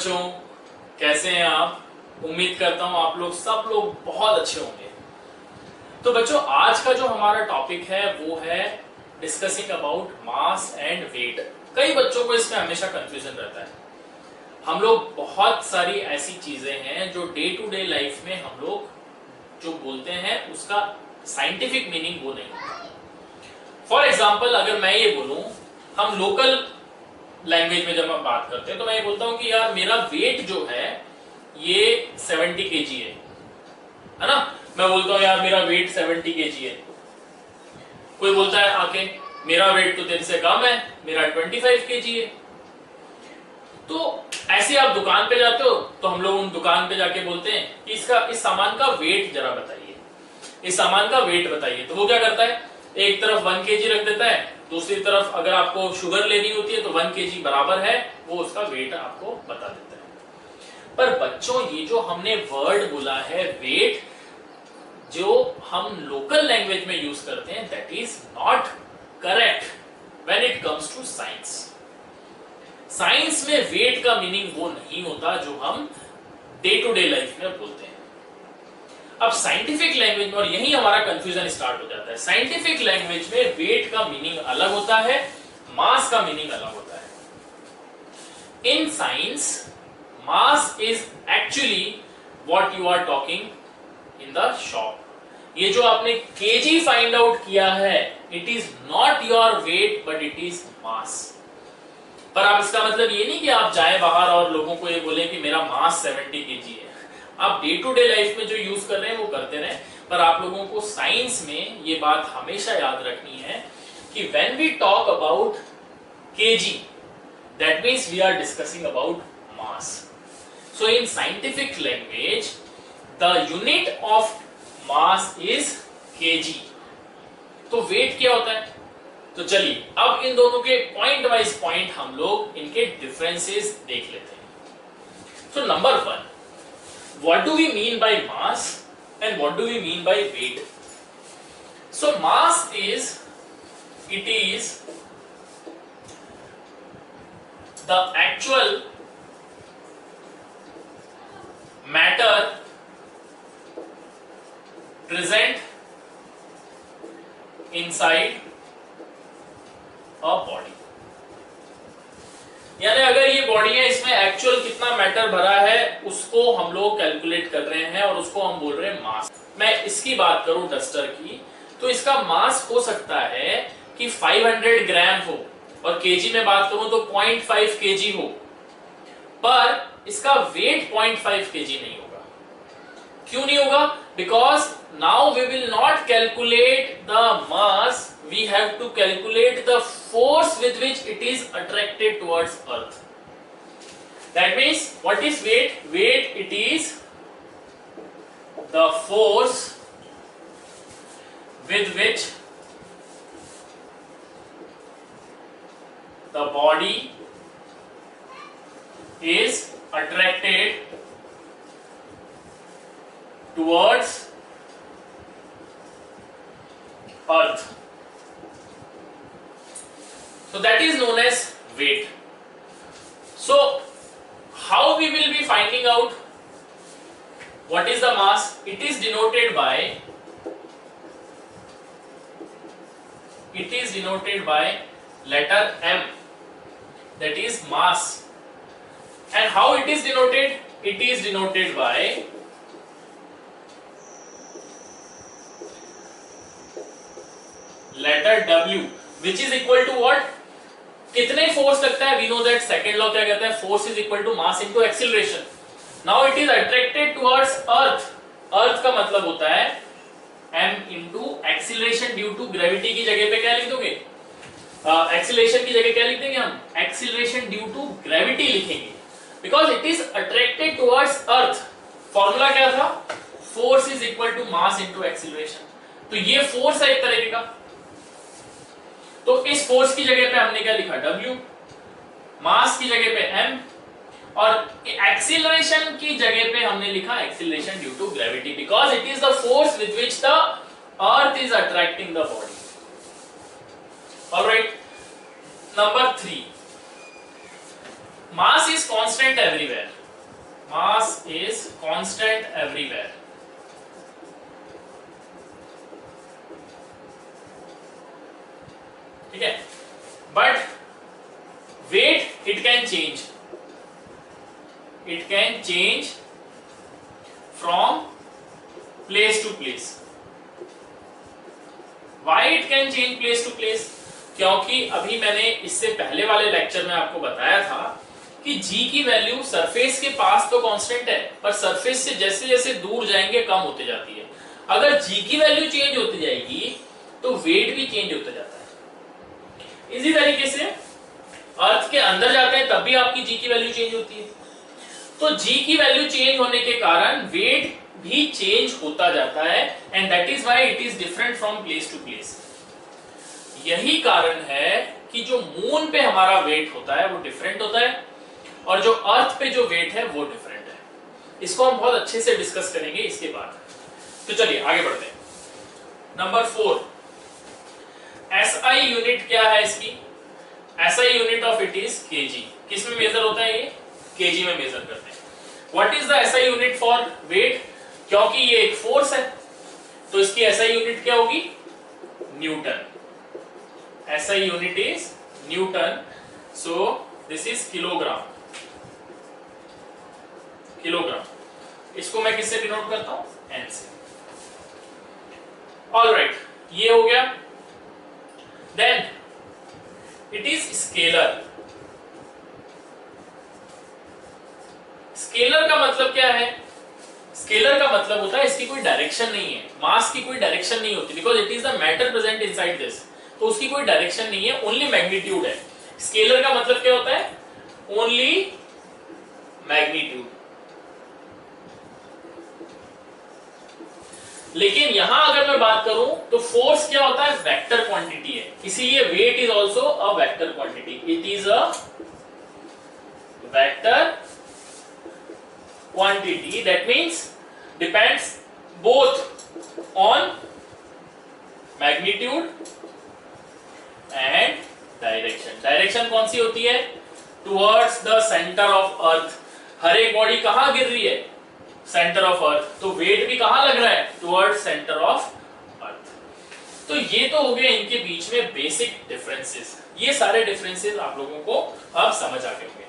बच्चों, कैसे हैं आप? उम्मीद करता हूं आप लोग सब लोग बहुत अच्छे होंगे। तो बच्चों, आज का जो हमारा टॉपिक है वो है discussing about mass and weight. कई बच्चों को इसमें हमेशा कंफ्यूजन रहता है। हम लोग बहुत सारी ऐसी चीजें हैं जो डे टू डे लाइफ में हम लोग जो बोलते हैं उसका साइंटिफिक मीनिंग वो नहीं होता। फॉर एग्जाम्पल, अगर मैं ये बोलूं, हम लोकल लैंग्वेज में जब हम बात करते हैं तो मैं ये बोलता हूं कि यार मेरा वेट जो है ये 70 kg है ना। मैं बोलता हूं यार मेरा वेट 70 kg है। कोई बोलता है आके मेरा वेट तो तेरे से कम है, मेरा 25 kg है। तो ऐसे आप दुकान पे जाते हो तो हम लोग उन दुकान पे जाके बोलते हैं कि इस सामान का वेट जरा बताइए, इस सामान का वेट बताइए। तो वो क्या करता है, एक तरफ 1 kg रख देता है, दूसरी तरफ अगर आपको शुगर लेनी होती है तो 1 kg बराबर है, वो उसका वेट आपको बता देता है। पर बच्चों, ये जो हमने वर्ड बोला है वेट, जो हम लोकल लैंग्वेज में यूज करते हैं, that is not correct when it comes to science. Science में वेट का मीनिंग वो नहीं होता जो हम डे टू डे लाइफ में बोलते हैं। अब साइंटिफिक लैंग्वेज में, और यही हमारा कंफ्यूजन स्टार्ट हो जाता है, साइंटिफिक लैंग्वेज में वेट का मीनिंग अलग होता है, मास का मीनिंग अलग होता है। In science mass is actually what you are talking in the shop. ये जो आपने केजी फाइंड आउट किया है, it is not your weight but it is mass. पर आप इसका मतलब ये नहीं कि आप जाए बाहर और लोगों को ये बोले कि मेरा मास 70 kg है। आप डे टू डे लाइफ में जो यूज कर रहे हैं वो करते रहे, पर आप लोगों को साइंस में ये बात हमेशा याद रखनी है कि when we talk about KG, that means we are discussing about mass. So in scientific language the unit of mass is KG. तो वेट क्या होता है? तो चलिए अब इन दोनों के पॉइंट वाइज पॉइंट हम लोग इनके डिफरेंसेस देख लेते हैं। So number 1, what do we mean by mass and what do we mean by weight? So mass is, it is the actual matter present inside a body। यानी अगर ये body है, इसमें एक्चुअल कितना मैटर भरा है उसको हम लोग कैलकुलेट कर रहे हैं और उसको हम बोल रहे हैं मास। मैं इसकी बात करूं डस्टर की, तो इसका मास हो सकता है कि 500 ग्राम हो, और केजी में बात करूं तो 0.5 केजी हो, पर इसका वेट 0.5 केजी नहीं होगा। क्यों नहीं होगा? Because now we will not calculate the mass, we have to calculate the force with which it is attracted towards earth. That means what is weight? Weight, it is the force with which the body is attracted towards earth. So that is known as weight. So how we will be finding out what is the mass? It is denoted by letter M, that is mass. And how it is denoted? It is denoted by letter W, which is equal to what? कितने force लगता है? We know that second law क्या कहता है? Force is equal to mass into acceleration. Now it is attracted towards earth. Earth का मतलब होता है m into acceleration due to gravity की जगह पे क्या लिख दोगे? एक्सीलरेशन की जगह क्या लिख देंगे हम? एक्सीलरेशन ड्यू टू ग्रेविटी लिखेंगे, because it is attracted towards Earth. Formula क्या था? Force is equal to mass into acceleration. तो ये फोर्स है एक तरीके का। तो इस फोर्स की जगह पे हमने क्या लिखा? W, मास की जगह पे M, और एक्सीलरेशन की जगह पे हमने लिखा acceleration due to gravity, because it is the force with which the Earth is attracting the body. Alright, number 3, mass is constant everywhere, mass is constant everywhere. ठीक है, but weight it can change, it can change from place to place. Why it can change place to place? क्योंकि अभी मैंने इससे पहले वाले lecture में आपको बताया था कि g की वैल्यू सरफेस के पास तो कांस्टेंट है, पर सरफेस से जैसे जैसे दूर जाएंगे कम होते जाती है। अगर g की वैल्यू चेंज होती जाएगी तो वेट भी चेंज होता जाता है। इसी तरीके से अर्थ के अंदर जाते हैं तब भी आपकी g की वैल्यू चेंज होती है। तो g की वैल्यू चेंज होने के कारण वेट भी चेंज होता जाता है, and that is why it is different from place to place. यही कारण है कि जो मून पे हमारा वेट होता है वो डिफरेंट होता है, और जो अर्थ पे जो वेट है वो डिफरेंट है। इसको हम बहुत अच्छे से डिस्कस करेंगे इसके बाद। तो चलिए आगे बढ़ते हैं। नंबर 4, SI यूनिट क्या है इसकी? SI unit of it is kg। किस में मेजर होता है ये? kg में मेजर करते हैं। What is the SI unit for wait? क्योंकि ये एक फोर्स है तो इसकी SI यूनिट क्या होगी? Newton. SI unit is Newton, so this is kilogram. Kilogram इसको मैं किससे डिनोट करता हूं? N से। ऑलराइट, ये हो गया। Then it is scalar. Scalar का मतलब क्या है? स्केलर का मतलब होता है इसकी कोई डायरेक्शन नहीं है। मास की कोई डायरेक्शन नहीं होती, because it is the matter present inside this, तो उसकी कोई डायरेक्शन नहीं है, ओनली मैग्नीट्यूड है। स्केलर का मतलब क्या होता है? Only magnitude. लेकिन यहां अगर मैं बात करूं तो फोर्स क्या होता है? वेक्टर क्वांटिटी है, इसीलिए weight is also a vector quantity. It is a vector quantity, that means depends both on magnitude and direction। डायरेक्शन कौन सी होती है? towards the center of earth। हर एक बॉडी कहां गिर रही है? Centre of earth. तो वेट भी कहां लग रहा है? towards center of earth। तो ये तो हो गए इनके बीच में बेसिक डिफरेंसेस। ये सारे डिफरेंसेस आप लोगों को अब समझ आ गए होंगे।